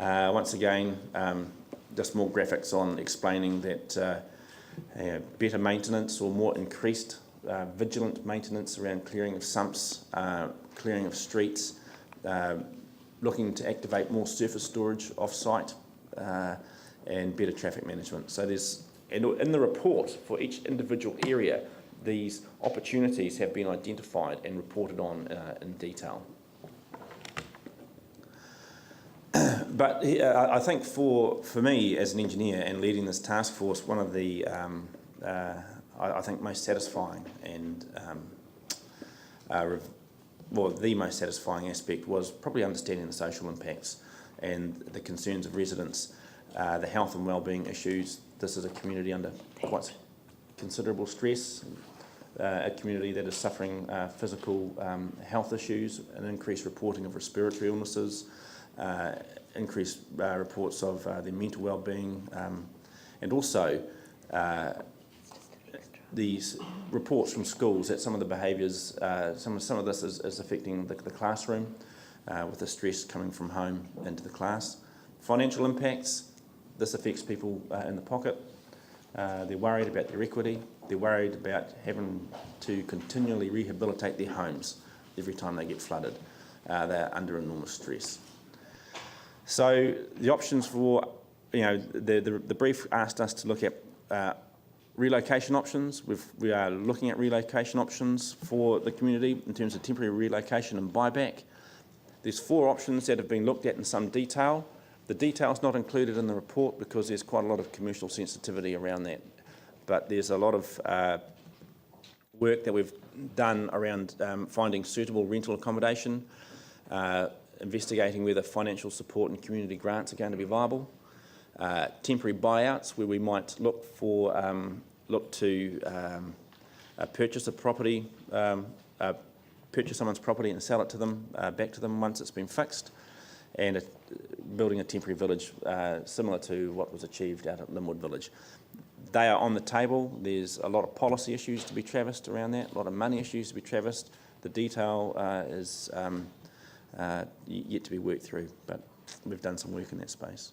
Once again, just more graphics on explaining that better maintenance or more increased vigilant maintenance around clearing of sumps, clearing of streets, looking to activate more surface storage off-site, and better traffic management. So there's, in the report for each individual area, these opportunities have been identified and reported on in detail. But I think for me as an engineer and leading this task force, one of the I think most satisfying and the most satisfying aspect was probably understanding the social impacts and the concerns of residents, the health and wellbeing issues. This is a community under quite considerable stress, a community that is suffering physical health issues, an increased reporting of respiratory illnesses, increased reports of their mental wellbeing, and also these reports from schools that some of the behaviours, some of this is affecting the classroom, with the stress coming from home into the class. Financial impacts, this affects people in the pocket. They're worried about their equity. They're worried about having to continually rehabilitate their homes every time they get flooded. They're under enormous stress. So the options for, the brief asked us to look at relocation options. We are looking at relocation options for the community in terms of temporary relocation and buyback. There's 4 options that have been looked at in some detail. The detail is not included in the report because there's quite a lot of commercial sensitivity around that. But there's a lot of work that we've done around finding suitable rental accommodation, investigating whether financial support and community grants are going to be viable, temporary buyouts where we might look to purchase a property, purchase someone's property and sell it to them, back to them once it's been fixed, and building a temporary village similar to what was achieved out at Linwood Village. They are on the table. There's a lot of policy issues to be traversed around that, a lot of money issues to be traversed. The detail is yet to be worked through, but we've done some work in that space.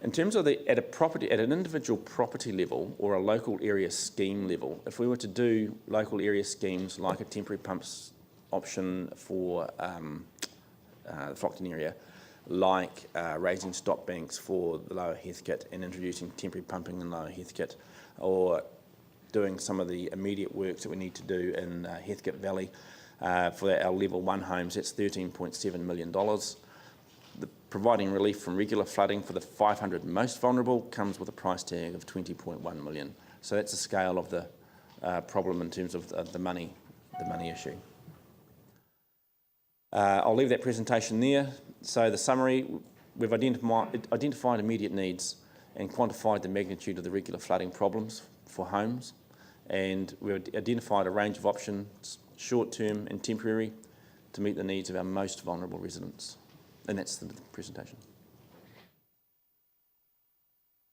In terms of at an individual property level or a local area scheme level, if we were to do local area schemes like a temporary pumps option for the Flockton area, like raising stop banks for the Lower Heathcote and introducing temporary pumping in Lower Heathcote, or doing some of the immediate works that we need to do in Heathcote Valley for our level 1 homes, that's $13.7 million. Providing relief from regular flooding for the 500 most vulnerable comes with a price tag of $20.1 million. So that's the scale of the problem in terms of the money issue. I'll leave that presentation there. So the summary, we've identified immediate needs and quantified the magnitude of the regular flooding problems for homes, and we've identified a range of options, short-term and temporary, to meet the needs of our most vulnerable residents. And that's the presentation.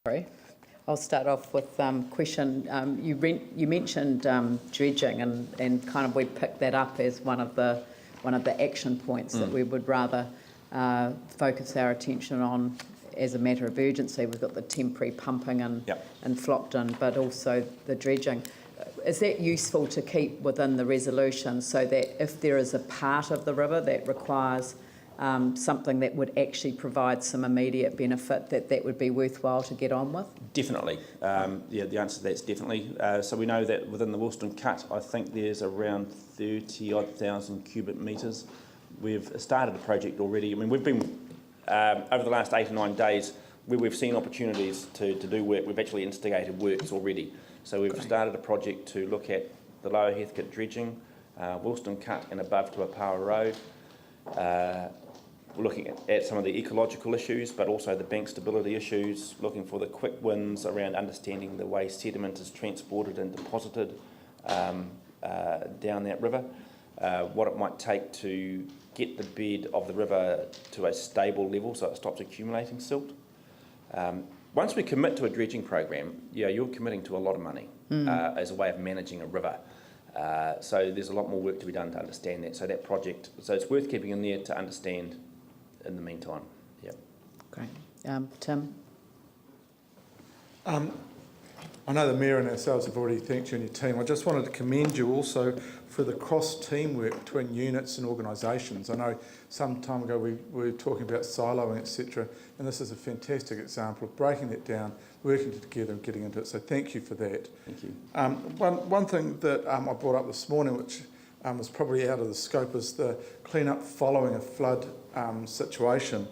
Sorry, I'll start off with question. You mentioned dredging, and kind of we picked that up as one of the action points that we would rather focus our attention on as a matter of urgency. We've got the temporary pumping and Flockton, but also the dredging. Is that useful to keep within the resolution so that if there is a part of the river that requires something that would actually provide some immediate benefit, that would be worthwhile to get on with? Definitely. The answer to that is definitely. So we know that within the Woolston Cut, I think there's around 30,000 cubic metres. We've started a project already. I mean, we've been, over the last 8 or 9 days, where we've seen opportunities to do work. We've actually instigated works already. So we've started a project to look at the Lower Heathcote dredging, Woolston Cut and above to Apawa Road. We're looking at some of the ecological issues, but also the bank stability issues, looking for the quick wins around understanding the way sediment is transported and deposited down that river, what it might take to get the bed of the river to a stable level so it stops accumulating silt. Once we commit to a dredging program, you're committing to a lot of money as a way of managing a river. So there's a lot more work to be done to understand that. So that project, so it's worth keeping in there to understand in the meantime. Yep. Great. Tim? I know the Mayor and ourselves have already thanked you and your team. I just wanted to commend you also for the cross-teamwork between units and organisations. I know some time ago we were talking about siloing, etc., and this is a fantastic example of breaking that down, working together and getting into it. So thank you for that. Thank you. One thing that I brought up this morning, which was probably out of the scope, is the clean-up following a flood situation.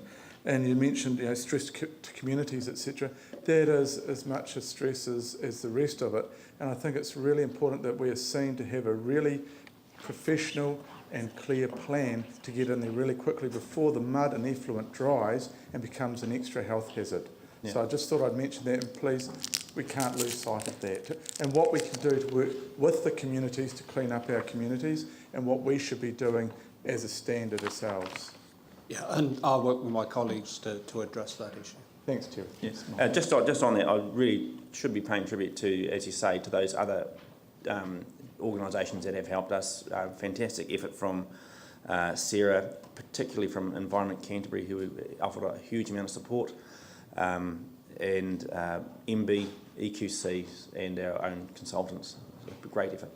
And you mentioned, stress to communities, etc. That is as much a stress as the rest of it. And I think it's really important that we are seen to have a really professional and clear plan to get in there really quickly before the mud and effluent dries and becomes an extra health hazard. Yeah. So I just thought I'd mention that, and please, we can't lose sight of that. And what we can do to work with the communities to clean up our communities, and what we should be doing as a standard ourselves. Yeah, and I'll work with my colleagues to address that issue. Thanks, Terry. Yes. Just on that, I really should be paying tribute to, as you say, to those other organisations that have helped us. Fantastic effort from Sarah, particularly from Environment Canterbury, who offered a huge amount of support, and MB, EQC, and our own consultants. So a great effort.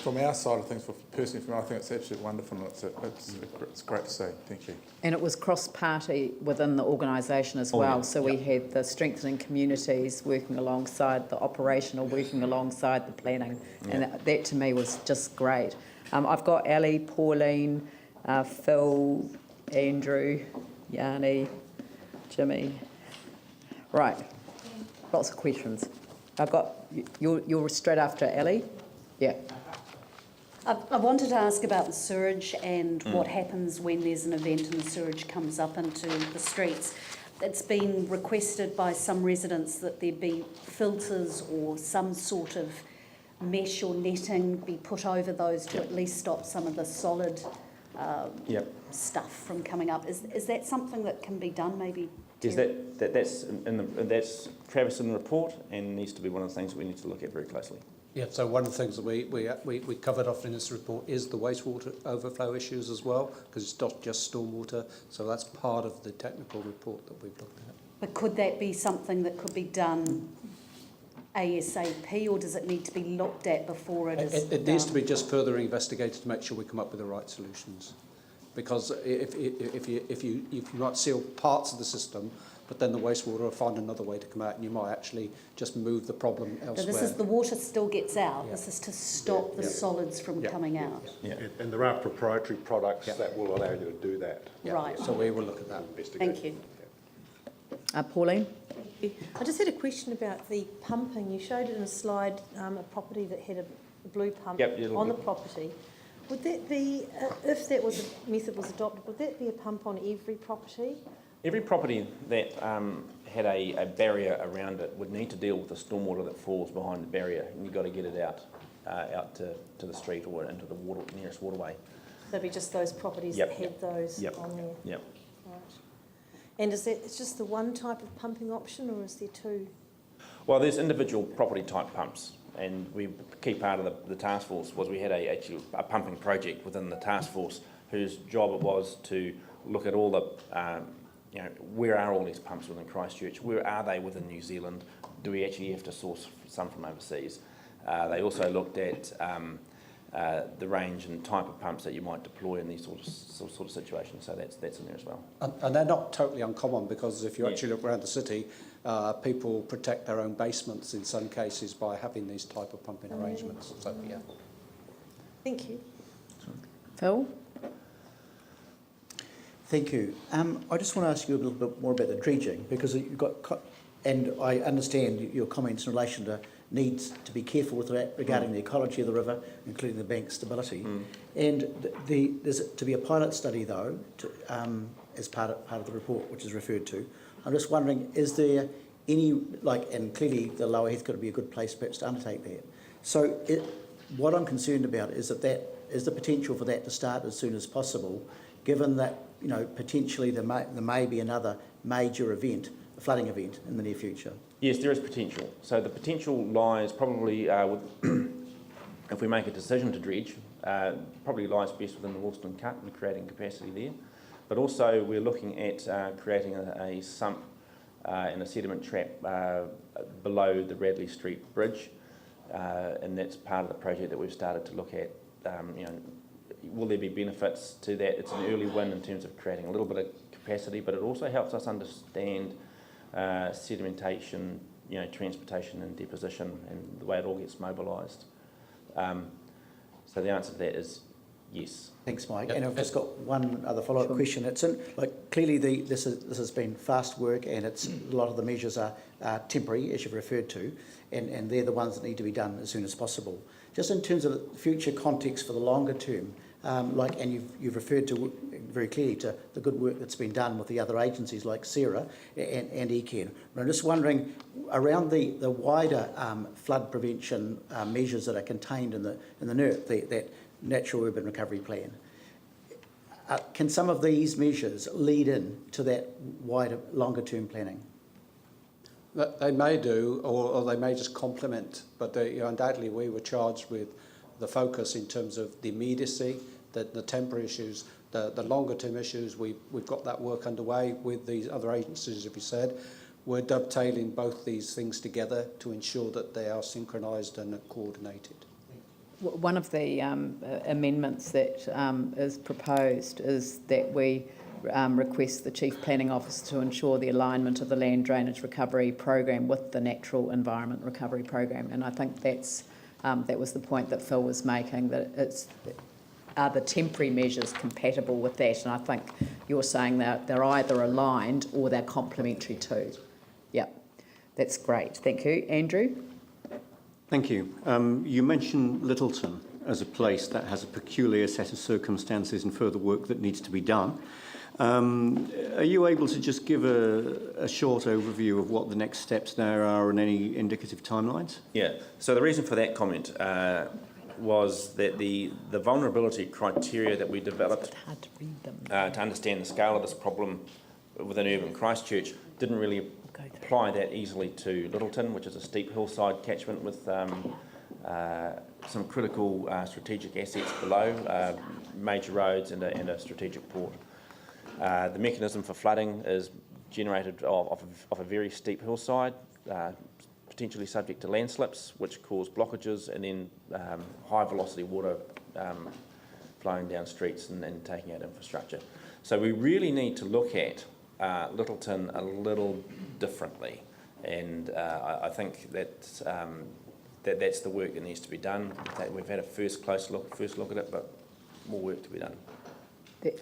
From our side of things, personally, I think it's absolutely wonderful. It's great to see. Thank you. And it was cross-party within the organisation as well. Yeah. So we had the strengthening communities working alongside the operational, working alongside the planning. Yeah. And that to me was just great. I've got Ali, Pauline, Phil, Andrew, Yanni, Jimmy. Right. Lots of questions. I've got, you're straight after Ali? Yeah. I wanted to ask about the sewage and what happens when there's an event and the sewage comes up into the streets. It's been requested by some residents that there be filters or some sort of mesh or netting be put over those to at least stop some of the solid stuff from coming up. Is that something that can be done maybe? Is that's Travis in the report, and needs to be one of the things that we need to look at very closely. Yeah, so one of the things that we covered off in this report is the wastewater overflow issues as well, because it's not just stormwater, so that's part of the technical report that we've looked at. But could that be something that could be done ASAP, or does it need to be looked at before it is It needs to be just further investigated to make sure we come up with the right solutions. Because if you might seal parts of the system, but then the wastewater will find another way to come out, and you might actually just move the problem elsewhere. So this is the water still gets out. Yeah. This is to stop the solids from coming out. Yeah. And there are proprietary products that will allow you to do that. Yeah. Right. So we will look at that. Thank you. Pauline? I just had a question about the pumping. You showed it in a slide, a property that had a blue pump on the property. Would that be, if that was a method was adopted, would that be a pump on every property? Every property that had a barrier around it would need to deal with the stormwater that falls behind the barrier, and you've got to get it out to the street or into the nearest waterway. That'd be just those properties that had those on there? Yep. Right. And is that it's just the one type of pumping option, or is there two? Well, there's individual property type pumps, and a key part of the task force was we had actually a pumping project within the task force whose job it was to look at all the where are all these pumps within Christchurch? Where are they within New Zealand? Do we actually have to source some from overseas? They also looked at the range and type of pumps that you might deploy in these sort of situations. So that's in there as well. And they're not totally uncommon, because if you actually look around the city, people protect their own basements in some cases by having these type of pumping arrangements. So yeah. Thank you. Phil? Thank you. I just want to ask you a little bit more about the dredging, because you've got, and I understand your comments in relation to needs to be careful with that regarding the ecology of the river, including the bank stability. And there's to be a pilot study, though, as part of the report, which is referred to. I'm just wondering, is there any, and clearly the Lower Heath's got to be a good place perhaps to undertake that. So what I'm concerned about is that is the potential for that to start as soon as possible, given that potentially there may be another major event, a flooding event, in the near future. Yes, there is potential. So the potential lies probably if we make a decision to dredge, probably lies best within the Wolston Cut and creating capacity there. but also we're looking at creating a sump and a sediment trap below the Radley Street Bridge, and that's part of the project that we've started to look at. Will there be benefits to that? It's an early win in terms of creating a little bit of capacity, but it also helps us understand sedimentation, transportation and deposition, and the way it all gets mobilised. So the answer to that is yes. Thanks, Mike. Yep. And I've just got one other follow-up question. It's clearly this has been fast work, and a lot of the measures are temporary, as you've referred to, and they're the ones that need to be done as soon as possible. Just in terms of future context for the longer term, and you've referred to very clearly to the good work that's been done with the other agencies like SERA and ECAN. But I'm just wondering, around the wider flood prevention measures that are contained in the NERP, that Natural Urban Recovery Plan, can some of these measures lead in to that wider, longer term planning? They may do, or they may just complement, but undoubtedly we were charged with the focus in terms of the immediacy, the temporary issues, the longer term issues. We've got that work underway with these other agencies, as you said. We're dovetailing both these things together to ensure that they are synchronised and coordinated. One of the amendments that is proposed is that we request the Chief Planning Officer to ensure the alignment of the Land Drainage Recovery Program with the Natural Environment Recovery Program. And I think that was the point that Phil was making, that are the temporary measures compatible with that? And I think you're saying that they're either aligned or they're complementary too. Yeah, that's great. Thank you. Andrew? Thank you. You mentioned Littleton as a place that has a peculiar set of circumstances and further work that needs to be done. Are you able to just give a short overview of what the next steps there are and any indicative timelines? Yeah, so the reason for that comment was that the vulnerability criteria that we developed Hard to read them. To understand the scale of this problem within urban Christchurch didn't really apply that easily to Littleton, which is a steep hillside catchment with some critical strategic assets below, major roads and a strategic port. The mechanism for flooding is generated off a very steep hillside, potentially subject to landslips, which cause blockages, and then high velocity water flowing down streets and taking out infrastructure. So we really need to look at Littleton a little differently, and I think that's the work that needs to be done. We've had a first look at it, but more work to be done.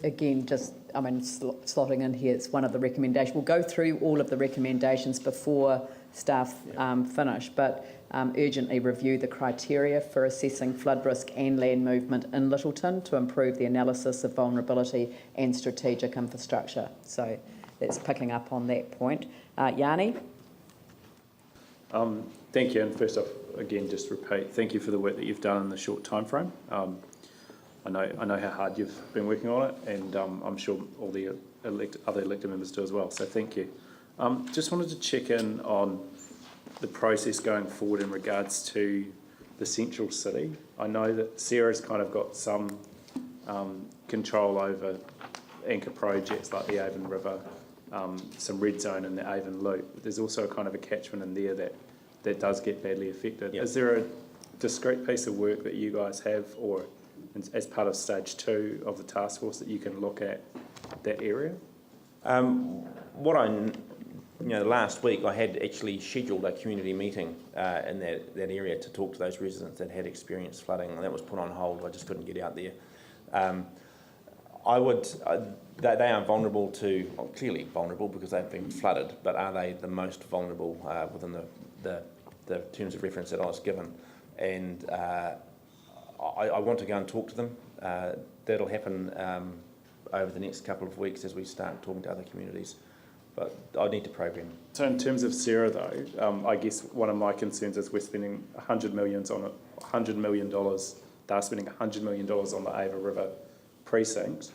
Again, slotting in here, it's one of the recommendations. We'll go through all of the recommendations before staff finish, but urgently review the criteria for assessing flood risk and land movement in Littleton to improve the analysis of vulnerability and strategic infrastructure. So that's picking up on that point. Yanni? Thank you, and first off, again, just repeat, thank you for the work that you've done in the short time frame. I know how hard you've been working on it, and I'm sure all the other elected members do as well, so thank you. Just wanted to check in on the process going forward in regards to the central city. I know that Sarah's kind of got some control over anchor projects like the Avon River, some red zone in the Avon Loop. There's also kind of a catchment in there that does get badly affected. Yep. Is there a discrete piece of work that you guys have, or as part of stage 2 of the task force, that you can look at that area? Last week I had actually scheduled a community meeting in that area to talk to those residents that had experienced flooding, and that was put on hold. I just couldn't get out there. They are vulnerable to, clearly vulnerable because they've been flooded, but are they the most vulnerable within the terms of reference that I was given? And I want to go and talk to them. That'll happen over the next couple of weeks as we start talking to other communities. But I need to program. So in terms of Sarah, though, I guess one of my concerns is we're spending $100 million on it. $100 million. They're spending $100 million on the Ava River precinct,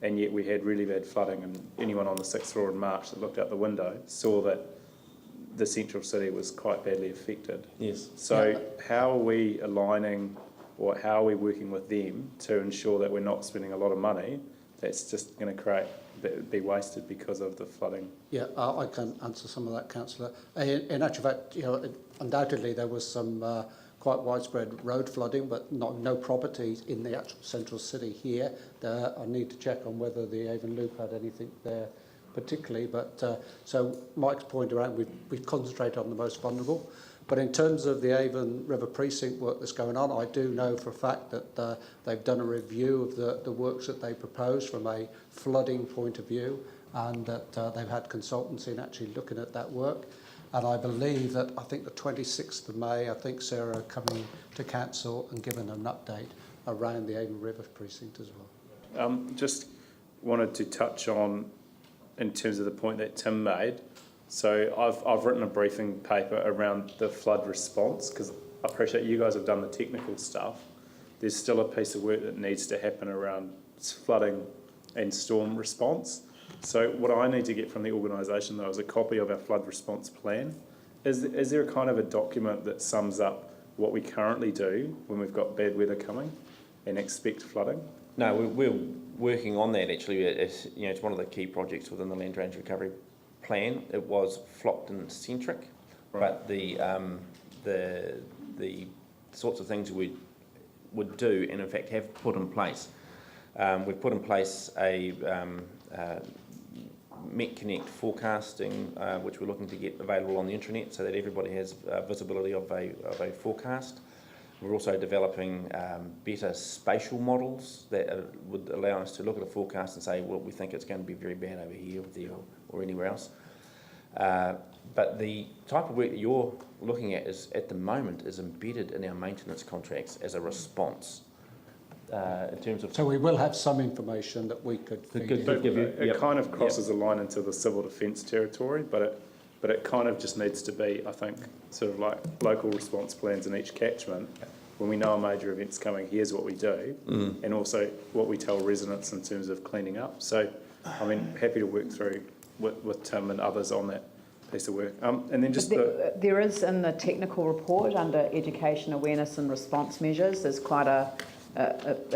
and yet we had really bad flooding. And anyone on the 6th floor in March that looked out the window saw that the central city was quite badly affected. Yes. So how are we aligning, or how are we working with them to ensure that we're not spending a lot of money that's just going to create be wasted because of the flooding? Yeah, I can answer some of that, Councillor. In actual fact, undoubtedly there was some quite widespread road flooding, but no properties in the actual central city here. I need to check on whether the Avon Loop had anything there particularly, but so Mike's point around, we've concentrated on the most vulnerable. But in terms of the Avon River Precinct work that's going on, I do know for a fact that they've done a review of the works that they proposed from a flooding point of view, and that they've had consultants in actually looking at that work. And I believe that, I think the 26th of May, I think Sarah are coming to council and giving an update around the Avon River Precinct as well. Just wanted to touch on, in terms of the point that Tim made, so I've written a briefing paper around the flood response, because I appreciate you guys have done the technical stuff. There's still a piece of work that needs to happen around flooding and storm response. So what I need to get from the organisation, though, is a copy of our flood response plan. Is there a kind of a document that sums up what we currently do when we've got bad weather coming and expect flooding? No, we're working on that actually. It's one of the key projects within the Land Drainage Recovery Plan. It was Flockton centric, right. But the sorts of things we would do, and in fact have put in place. We've put in place a MetConnect forecasting, which we're looking to get available on the intranet, so that everybody has visibility of a forecast. We're also developing better spatial models that would allow us to look at a forecast and say, well, we think it's going to be very bad over here or there or anywhere else. But the type of work that you're looking at at the moment is embedded in our maintenance contracts as a response. In terms of, so we will have some information that we could give you. It kind of crosses a line into the civil defence territory, but it kind of just needs to be, I think, sort of like local response plans in each catchment. When we know a major event's coming, here's what we do, and also what we tell residents in terms of cleaning up. So, I mean, happy to work through with Tim and others on that piece of work. And then just there is in the technical report under education, awareness and response measures, there's quite a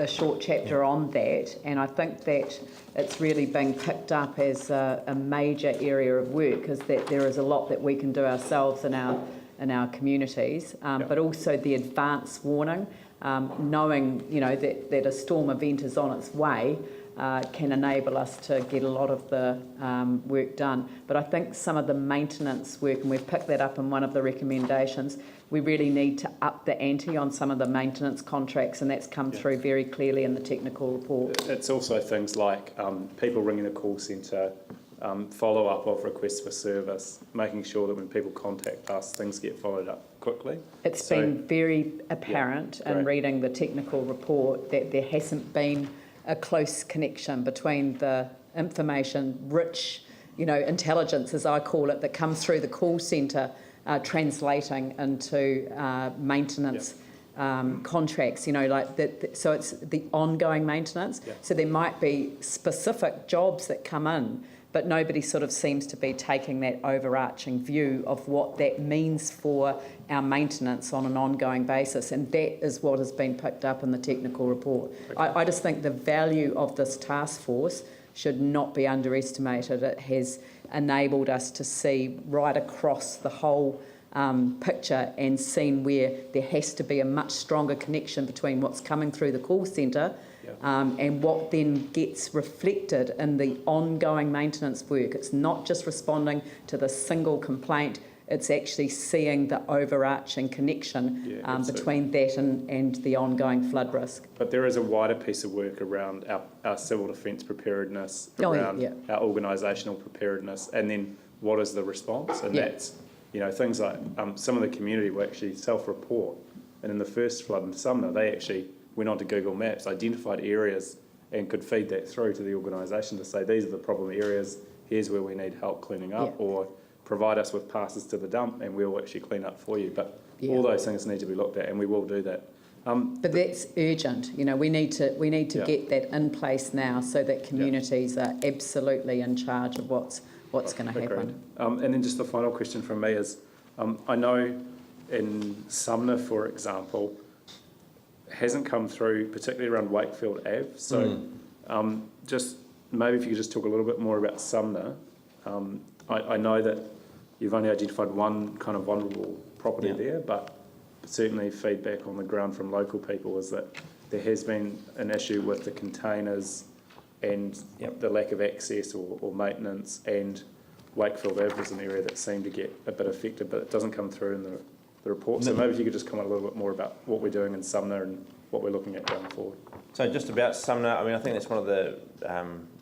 short chapter on that, and I think that it's really being picked up as a major area of work, because that there is a lot that we can do ourselves in our communities, but also the advance warning, knowing that a storm event is on its way, can enable us to get a lot of the work done. But I think some of the maintenance work, and we've picked that up in one of the recommendations, we really need to up the ante on some of the maintenance contracts, and that's come through very clearly in the technical report. It's also things like people ringing the call centre, follow-up of requests for service, making sure that when people contact us, things get followed up quickly. It's been very apparent in reading the technical report that there hasn't been a close connection between the information-rich, intelligence, as I call it, that comes through the call centre, translating into maintenance contracts, like that. So it's the ongoing maintenance. So there might be specific jobs that come in, but nobody sort of seems to be taking that overarching view of what that means for our maintenance on an ongoing basis, and that is what has been picked up in the technical report. I just think the value of this task force should not be underestimated. It has enabled us to see right across the whole picture and seen where there has to be a much stronger connection between what's coming through the call centre and what then gets reflected in the ongoing maintenance work. It's not just responding to the single complaint, it's actually seeing the overarching connection between that and the ongoing flood risk. But there is a wider piece of work around our civil defence preparedness, around our organisational preparedness, and then what is the response? And that's, things like some of the community will actually self-report. And in the first flood in Sumner, they actually went onto Google Maps, identified areas, and could feed that through to the organisation to say, these are the problem areas, here's where we need help cleaning up, or provide us with passes to the dump and we'll actually clean up for you. But all those things need to be looked at, and we will do that. But that's urgent. We need to get that in place now, so that communities are absolutely in charge of what's going to happen. And then just the final question from me is, I know in Sumner, for example, hasn't come through, particularly around Wakefield Ave. So just maybe if you could just talk a little bit more about Sumner. I know that you've only identified one kind of vulnerable property there, but certainly feedback on the ground from local people is that there has been an issue with the containers and the lack of access or maintenance, and Wakefield Ave is an area that seemed to get a bit affected, but it doesn't come through in the report. So maybe if you could just comment a little bit more about what we're doing in Sumner and what we're looking at going forward. So just about Sumner, I mean, I think that's one of the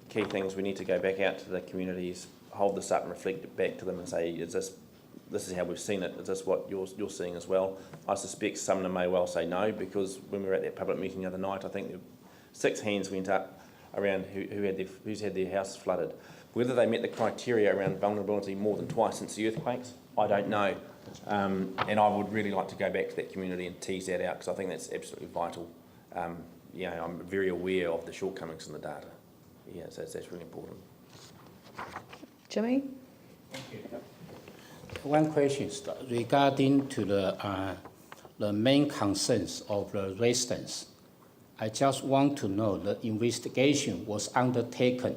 key things we need to go back out to the communities, hold this up and reflect it back to them and say, is this is how we've seen it, is this what you're seeing as well? I suspect Sumner may well say no, because when we were at that public meeting the other night, I think 6 hands went up around who's had their houses flooded. Whether they met the criteria around vulnerability more than twice since the earthquakes, I don't know. And I would really like to go back to that community and tease that out, because I think that's absolutely vital. I'm very aware of the shortcomings in the data. Yeah, so that's really important. Jimmy? Thank you. One question regarding to the main concerns of the residents. I just want to know the investigation was undertaken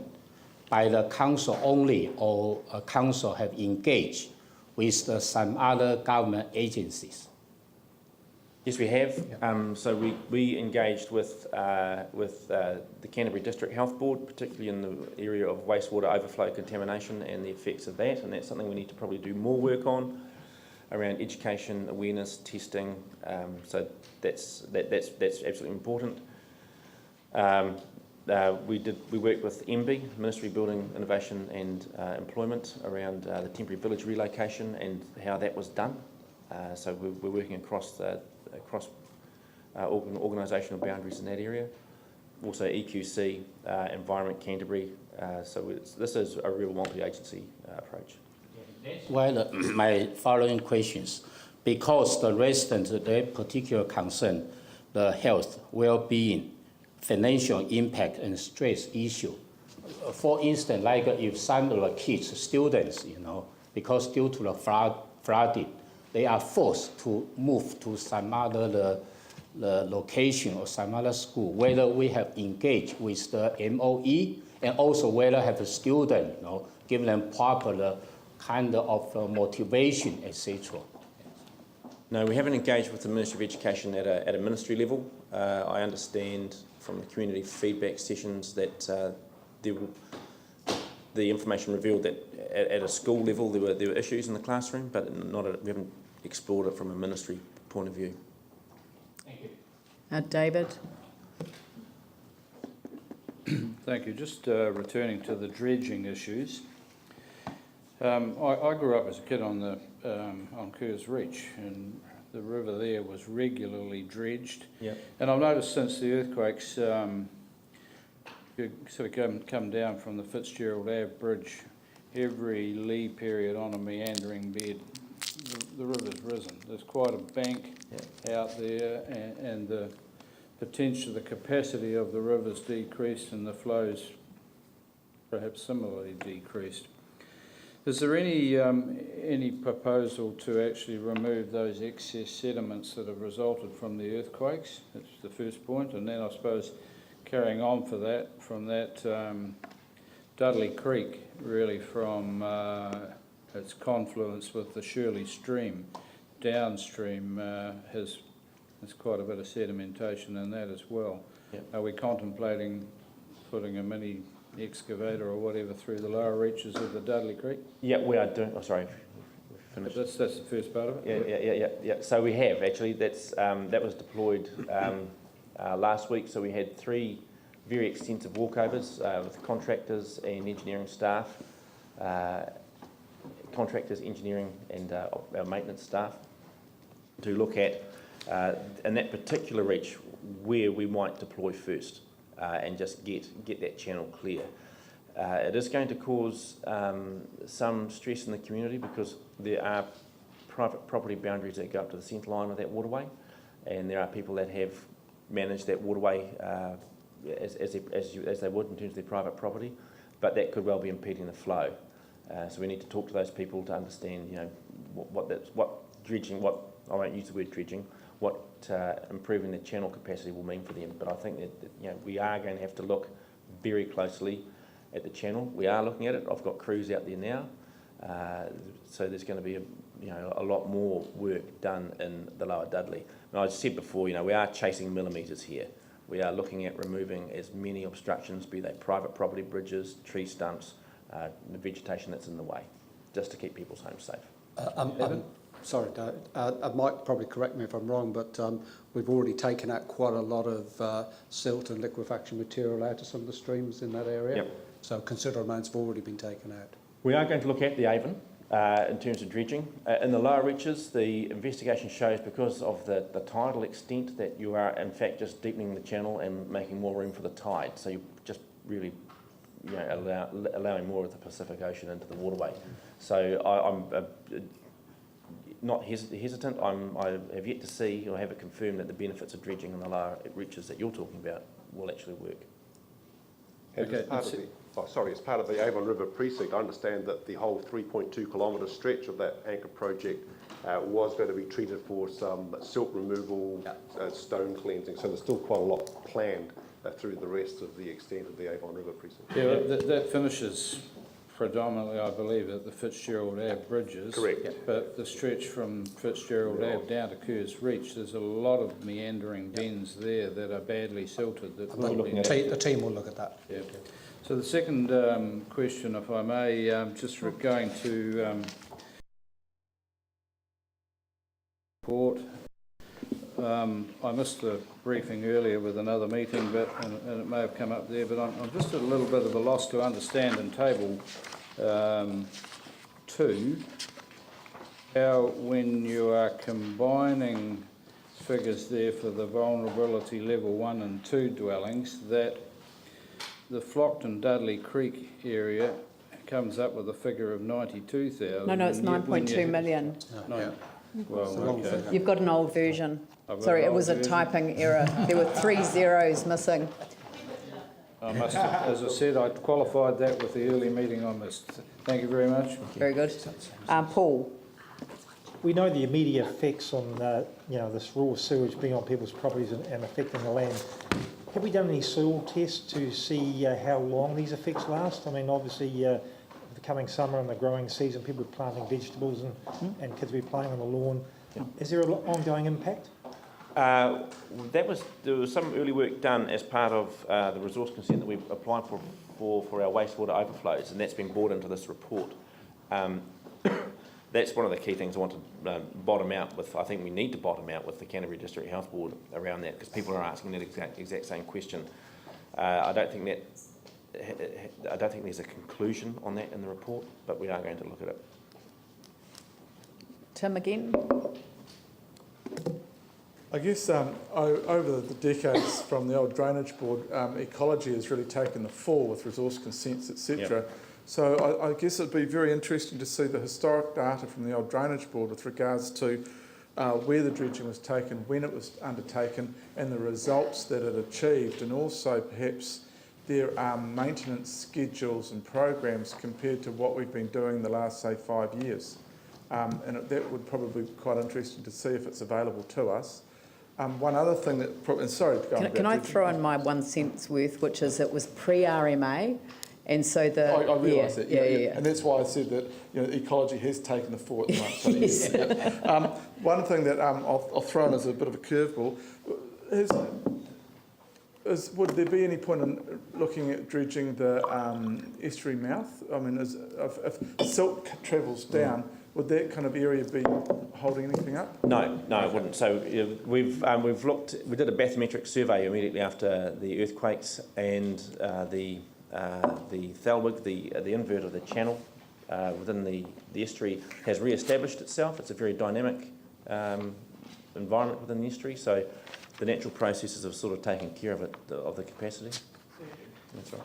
by the council only, or a council have engaged with some other government agencies? Yes, we have. So we engaged with the Canterbury District Health Board, particularly in the area of wastewater overflow contamination and the effects of that, and that's something we need to probably do more work on around education, awareness, testing. So that's absolutely important. We worked with MB, Ministry of Building, Innovation and Employment, around the temporary village relocation and how that was done. So we're working across organisational boundaries in that area. Also EQC, Environment Canterbury. This is a real multi-agency approach. Well, my following questions, because the residents, their particular concern, the health, well-being, financial impact and stress issue. For instance, like if some of the kids, students, because due to the flooding, they are forced to move to some other the location or some other school, whether we have engaged with the MOE and also whether have a student, give them proper kind of motivation, etc. No, we haven't engaged with the Ministry of Education at a ministry level. I understand from the community feedback sessions that the information revealed that at a school level there were issues in the classroom, but we haven't explored it from a ministry point of view. Thank you. David? Thank you. Just returning to the dredging issues. I grew up as a kid on Kerr's Reach, and the river there was regularly dredged. Yep. And I've noticed since the earthquakes, you sort of come down from the Fitzgerald Ave Bridge, every lee period on a meandering bed, the river's risen. There's quite a bank out there, and the potential, the capacity of the river's decreased, and the flows perhaps similarly decreased. Is there any proposal to actually remove those excess sediments that have resulted from the earthquakes? That's the first point. And then I suppose carrying on from that Dudley Creek, really from its confluence with the Shirley Stream, downstream has quite a bit of sedimentation in that as well. Yep. Are we contemplating putting a mini excavator or whatever through the lower reaches of the Dudley Creek? Yeah, we are doing. Oh, sorry. That's the first part of it. Yeah. So we have actually. That was deployed last week. So we had 3 very extensive walkovers with contractors and engineering staff, engineering, and our maintenance staff to look at in that particular reach where we might deploy first. And just get that channel clear. It is going to cause some stress in the community because there are private property boundaries that go up to the centre line of that waterway, and there are people that have managed that waterway as they would in terms of their private property, but that could well be impeding the flow. So we need to talk to those people to understand, what dredging. I won't use the word dredging. What improving the channel capacity will mean for them. But I think that we are going to have to look very closely at the channel. We are looking at it. I've got crews out there now. So there's going to be a lot more work done in the Lower Dudley. And I said before, we are chasing millimetres here. We are looking at removing as many obstructions, be they private property bridges, tree stumps, the vegetation that's in the way, just to keep people's homes safe. Sorry, Mike, probably correct me if I'm wrong, but we've already taken out quite a lot of silt and liquefaction material out of some of the streams in that area. Yep. So considerable amounts have already been taken out. We are going to look at the Avon in terms of dredging. In the lower reaches, the investigation shows because of the tidal extent that you are in fact just deepening the channel and making more room for the tide. So you just really allowing more of the Pacific Ocean into the waterway. So I'm not hesitant. I have yet to see or have it confirmed that the benefits of dredging in the lower reaches that you're talking about will actually work. Okay. As part of the Avon River precinct, I understand that the whole 3.2 kilometre stretch of that anchor project was going to be treated for some silt removal, stone cleansing. So there's still quite a lot planned through the rest of the extent of the Avon River precinct. Yeah, that finishes predominantly, I believe, at the Fitzgerald Ave bridges. Correct. But the stretch from Fitzgerald Ave down to Kerrs Reach, there's a lot of meandering bends there that are badly silted. The team will look at that. Yeah. So the second question, if I may, just going to report. I missed the briefing earlier with another meeting, and it may have come up there, but I'm just at a little bit of a loss to understand in table 2 how, when you are combining figures there for the vulnerability level 1 and 2 dwellings, that the Flockton Dudley Creek area comes up with a figure of 92,000. No, it's 9.2 million. No. Well, okay. You've got an old version. I've got Sorry, an it old was a version. typing error. There were 3 zeros missing. I must have, as I said, I qualified that with the early meeting I missed. Thank you very much. Very good. Paul. We know the immediate effects on this raw sewage being on people's properties and affecting the land. Have we done any soil tests to see how long these effects last? I mean, obviously, the coming summer and the growing season, people are planting vegetables and kids will be playing on the lawn. Yeah. Is there an ongoing impact? There was some early work done as part of the resource consent that we applied for our wastewater overflows, and that's been brought into this report. That's one of the key things I want to bottom out with. I think we need to bottom out with the Canterbury District Health Board around that, because people are asking that exact same question. I don't think there's a conclusion on that in the report, but we are going to look at it. Tim again. I guess over the decades from the old drainage board, ecology has really taken the fall with resource consents, etc. Yep. So I guess it'd be very interesting to see the historic data from the old drainage board with regards to where the dredging was taken, when it was undertaken, and the results that it achieved, and also perhaps their maintenance schedules and programs compared to what we've been doing the last, say, 5 years. That would probably be quite interesting to see if it's available to us. One other thing that, and sorry to go on. Can I throw in my 1 cent's worth, which is it was pre-RMA, and so the I realise that, yeah, and that's why I said that ecology has taken the fall at the moment. So yes. Yeah. One thing that I'll throw in as a bit of a curveball is would there be any point in looking at dredging the estuary mouth? I mean, if silt travels down, would that kind of area be holding anything up? No, it wouldn't. So we've looked. We did a bathymetric survey immediately after the earthquakes, and the Thalwig, the invert of the channel within the estuary has re-established itself. It's a very dynamic environment within the estuary. So the natural processes have sort of taken care of it, of the capacity. That's right.